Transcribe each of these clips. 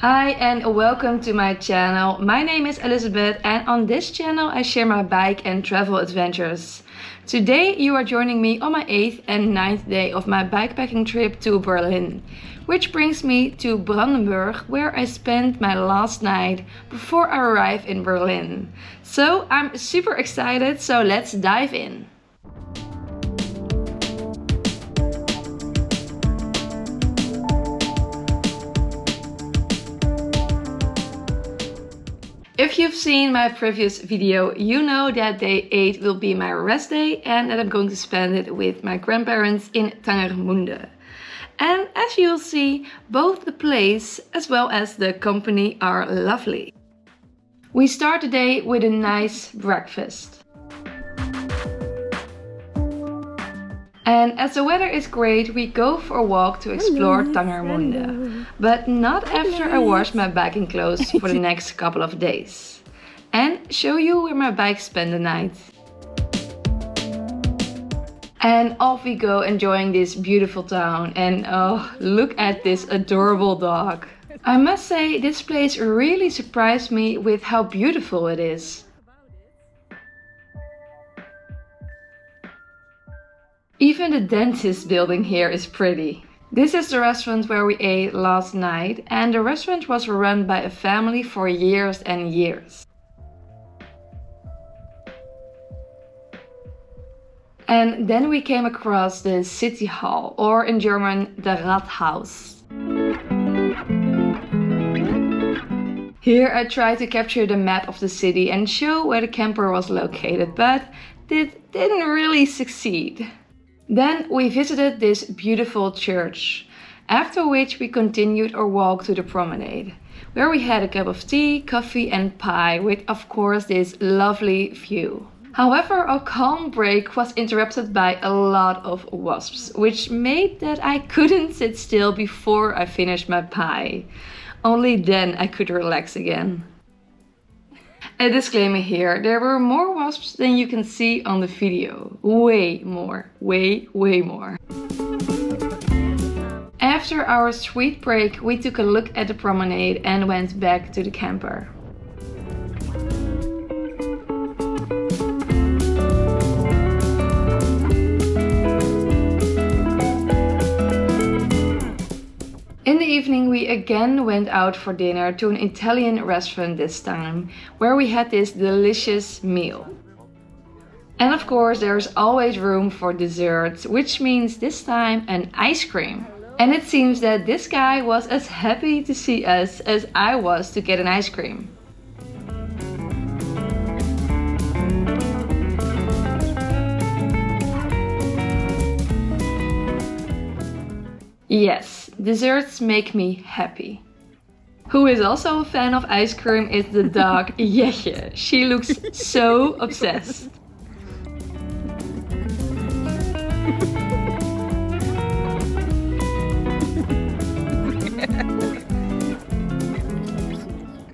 Hi and welcome to my channel. My name is Elizabeth and on this channel I share my bike and travel adventures. Today you are joining me on my 8th and 9th day of my bikepacking trip to Berlin, which brings me to Brandenburg, where I spent my last night before I arrive in Berlin. So I'm super excited, so let's dive in. If you've seen my previous video, you know that day 8 will be my rest day and that I'm going to spend it with my grandparents in Tangermünde. And as you'll see, both the place as well as the company are lovely. We start the day with a nice breakfast. And as the weather is great, we go for a walk to explore Tangermünde. But not after I wash my biking clothes for the next couple of days. And show you where my bike spent the night. And off we go, enjoying this beautiful town. And oh, look at this adorable dog. I must say, this place really surprised me with how beautiful it is. Even the dentist building here is pretty. This is the restaurant where we ate last night, and the restaurant was run by a family for years and years. And then we came across the city hall, or in German, the Rathaus. Here I tried to capture the map of the city and show where the camper was located, but it didn't really succeed. Then we visited this beautiful church, after which we continued our walk to the promenade, where we had a cup of tea, coffee and pie with of course this lovely view. However, our calm break was interrupted by a lot of wasps, which made that I couldn't sit still before I finished my pie. Only then I could relax again. A disclaimer here, there were more wasps than you can see on the video. Way more. Way more. After our sweet break, we took a look at the promenade and went back to the camper. In the evening we again went out for dinner to an Italian restaurant this time, where we had this delicious meal. And of course there's always room for desserts, which means this time an ice cream. And it seems that this guy was as happy to see us as I was to get an ice cream. Yes, desserts make me happy. Who is also a fan of ice cream is the dog Jetje. She looks so obsessed.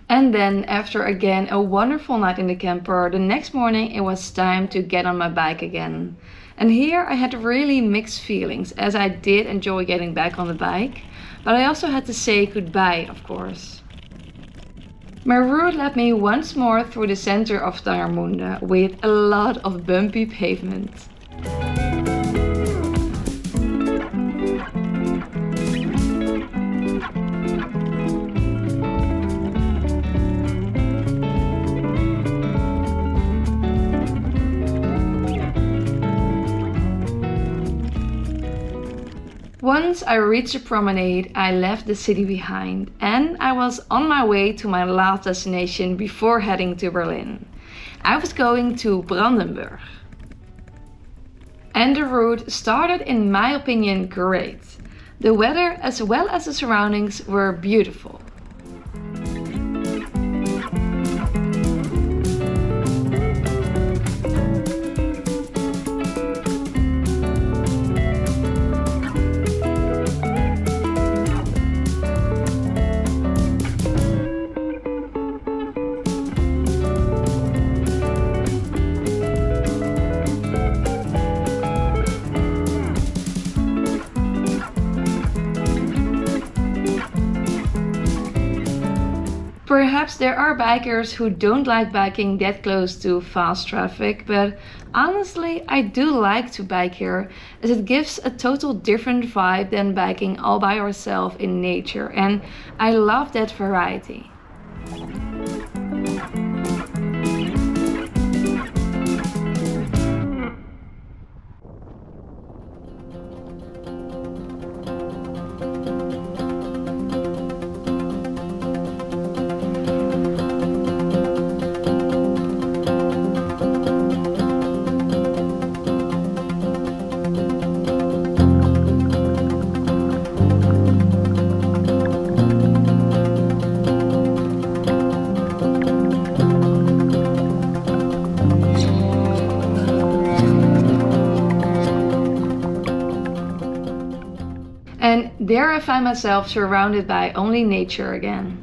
And then, after again a wonderful night in the camper, the next morning it was time to get on my bike again. And here I had really mixed feelings, as I did enjoy getting back on the bike, but I also had to say goodbye, of course. My route led me once more through the center of Tangermünde with a lot of bumpy pavement. Once I reached the promenade, I left the city behind and I was on my way to my last destination before heading to Berlin. I was going to Brandenburg. And the route started, in my opinion, great. The weather as well as the surroundings were beautiful. Perhaps there are bikers who don't like biking that close to fast traffic, but honestly, I do like to bike here as it gives a total different vibe than biking all by yourself in nature, and I love that variety. And there I find myself surrounded by only nature again.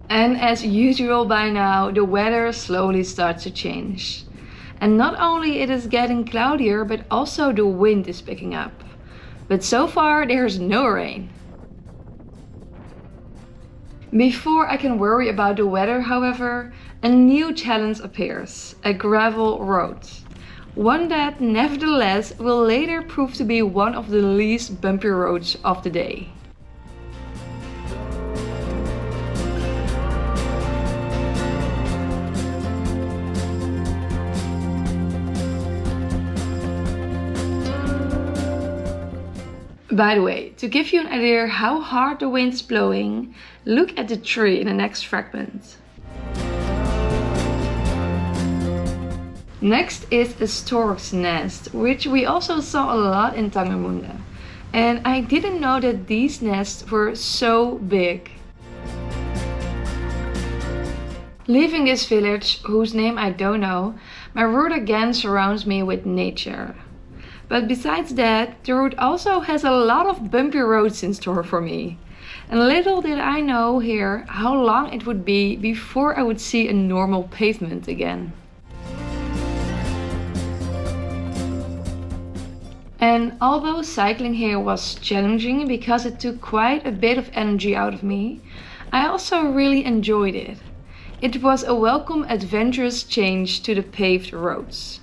And as usual by now, the weather slowly starts to change. And not only it is getting cloudier, but also the wind is picking up. But so far there's no rain. Before I can worry about the weather, however, a new challenge appears, a gravel road. One that nevertheless will later prove to be one of the least bumpy roads of the day. By the way, to give you an idea how hard the wind is blowing, look at the tree in the next fragment. Next is a stork's nest, which we also saw a lot in Tangermünde. And I didn't know that these nests were so big. Leaving this village, whose name I don't know, my route again surrounds me with nature. But besides that, the route also has a lot of bumpy roads in store for me. And little did I know here how long it would be before I would see a normal pavement again. And although cycling here was challenging because it took quite a bit of energy out of me, I also really enjoyed it. It was a welcome adventurous change to the paved roads.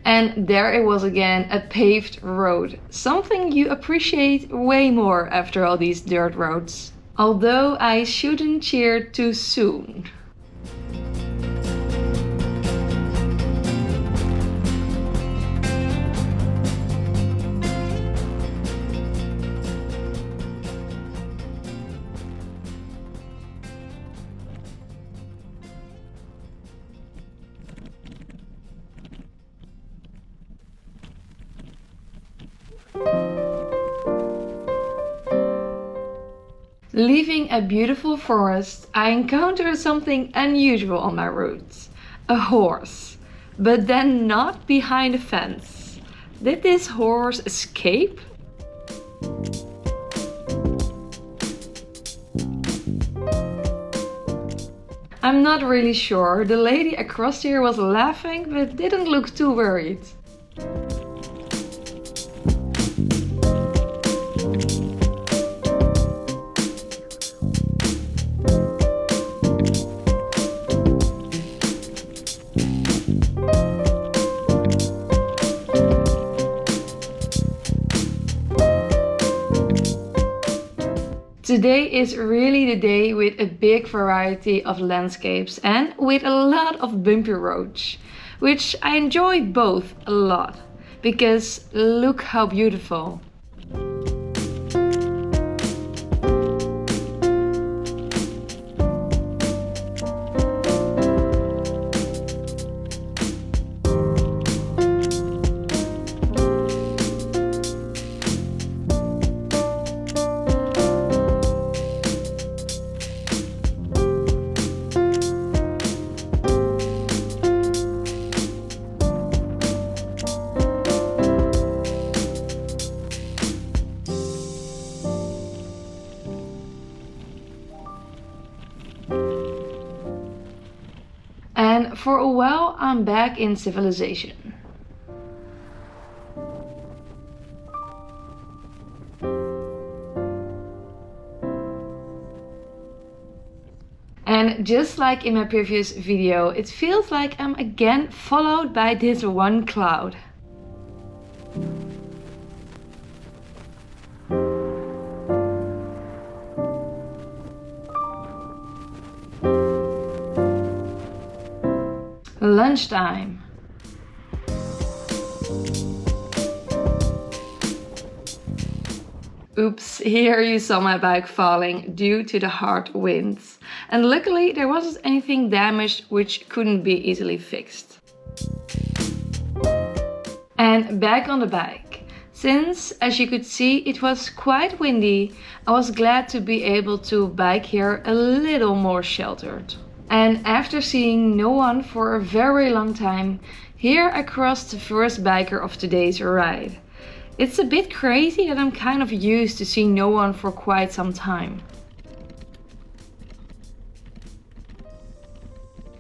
And there it was again, a paved road. Something you appreciate way more after all these dirt roads. Although I shouldn't cheer too soon. Leaving a beautiful forest, I encountered something unusual on my route. A horse. But then not behind a fence. Did this horse escape? I'm not really sure. The lady across here was laughing but didn't look too worried. Today is really the day with a big variety of landscapes and with a lot of bumpy roads, which I enjoy both a lot, because look how beautiful. and for a while I'm back in civilization. And just like in my previous video, it feels like I'm again followed by this one cloud. Lunchtime. Oops, here you saw my bike falling due to the hard winds. And luckily there wasn't anything damaged which couldn't be easily fixed. And back on the bike. Since, as you could see, it was quite windy, I was glad to be able to bike here a little more sheltered. And after seeing no one for a very long time, here I crossed the first biker of today's ride. It's a bit crazy that I'm kind of used to seeing no one for quite some time.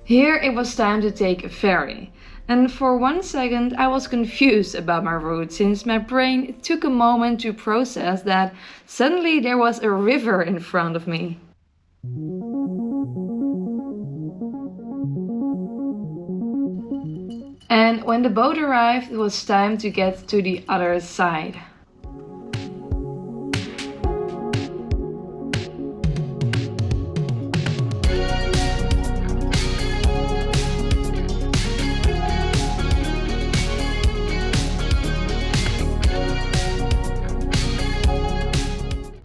Here it was time to take a ferry. And for 1 second I was confused about my route, since my brain took a moment to process that suddenly there was a river in front of me. And when the boat arrived, it was time to get to the other side.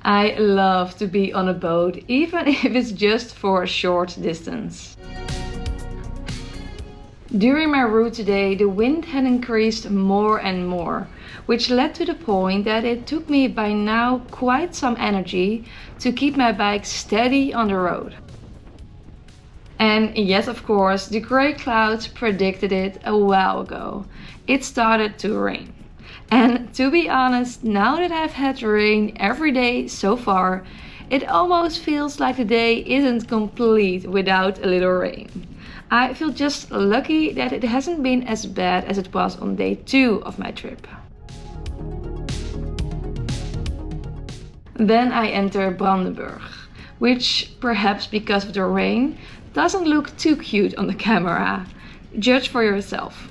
I love to be on a boat, even if it's just for a short distance. During my route today, the wind had increased more and more, which led to the point that it took me by now quite some energy to keep my bike steady on the road. And yes, of course, the grey clouds predicted it a while ago. It started to rain. And to be honest, now that I've had rain every day so far, it almost feels like the day isn't complete without a little rain. I feel just lucky that it hasn't been as bad as it was on day 2 of my trip. Then I enter Brandenburg, which, perhaps because of the rain, doesn't look too cute on the camera. Judge for yourself.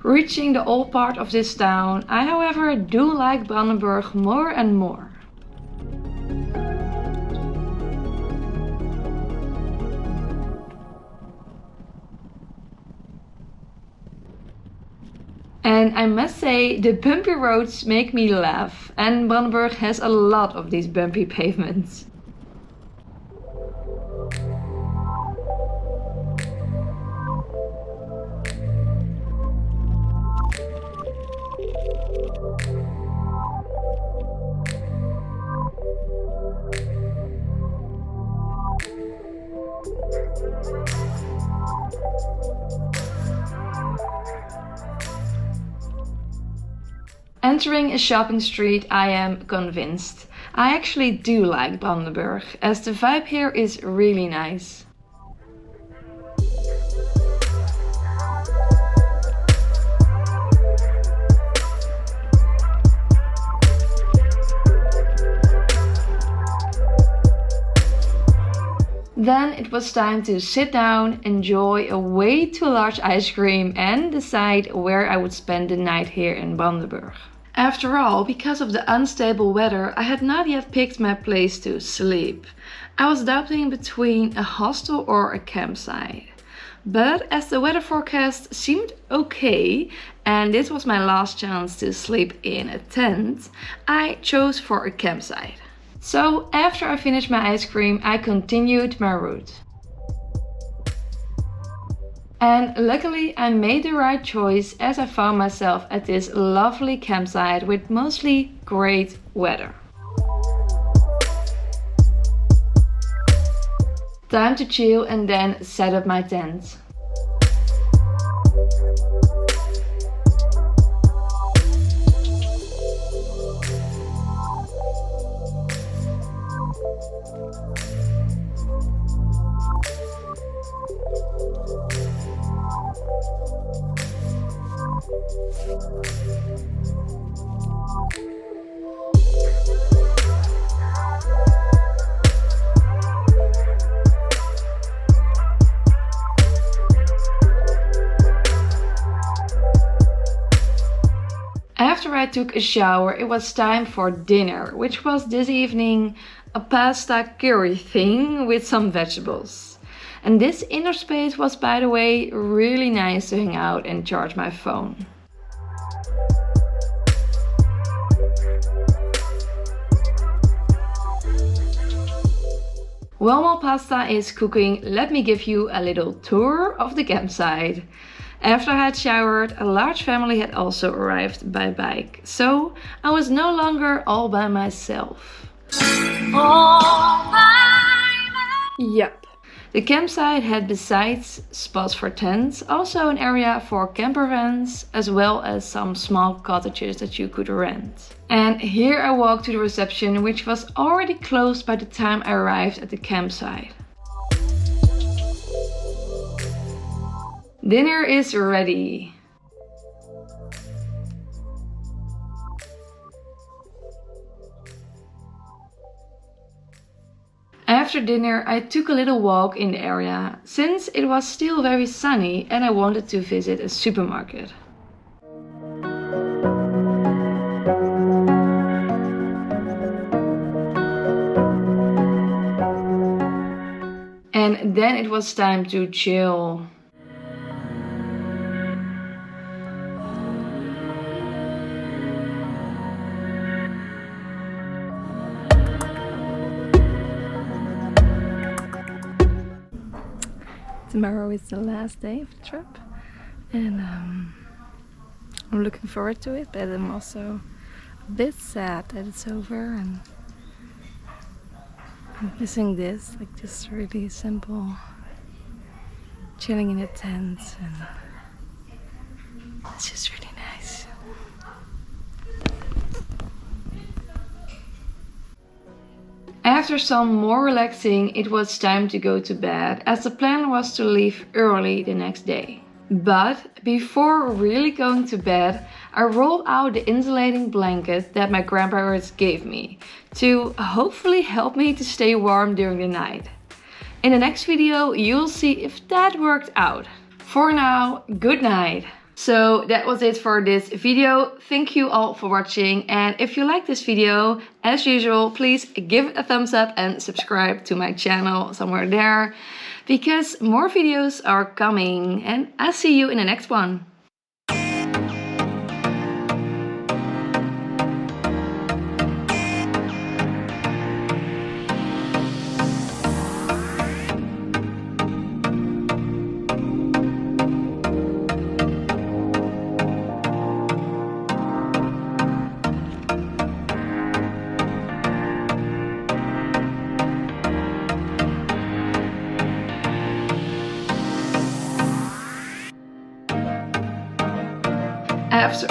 Reaching the old part of this town, I however do like Brandenburg more and more. And I must say, the bumpy roads make me laugh, and Brandenburg has a lot of these bumpy pavements. Entering a shopping street, I am convinced. I actually do like Brandenburg, as the vibe here is really nice. Then it was time to sit down, enjoy a way too large ice cream and decide where I would spend the night here in Brandenburg. After all, because of the unstable weather, I had not yet picked my place to sleep. I was doubting between a hostel or a campsite. But as the weather forecast seemed okay, and this was my last chance to sleep in a tent, I chose for a campsite. So after I finished my ice cream, I continued my route. And luckily I made the right choice, as I found myself at this lovely campsite with mostly great weather. Time to chill and then set up my tent. After I took a shower, it was time for dinner, which was this evening a pasta curry thing with some vegetables. And this inner space was, by the way, really nice to hang out and charge my phone. While pasta is cooking, let me give you a little tour of the campsite. After I had showered, a large family had also arrived by bike, so I was no longer all by myself. Yep. The campsite had, besides spots for tents, also an area for camper vans, as well as some small cottages that you could rent. And here I walked to the reception, which was already closed by the time I arrived at the campsite. Dinner is ready. After dinner, I took a little walk in the area, since it was still very sunny and I wanted to visit a supermarket. And then it was time to chill. Tomorrow is the last day of the trip, and I'm looking forward to it, but I'm also a bit sad that it's over, and I'm missing this, like just really simple chilling in a tent, and it's just really nice. After some more relaxing, it was time to go to bed, as the plan was to leave early the next day. But before really going to bed, I rolled out the insulating blanket that my grandparents gave me to hopefully help me to stay warm during the night. In the next video, you'll see if that worked out. For now, good night. So that was it for this video. Thank you all for watching, and if you like this video, as usual, please give it a thumbs up and subscribe to my channel somewhere there, because more videos are coming, and I'll see you in the next one. After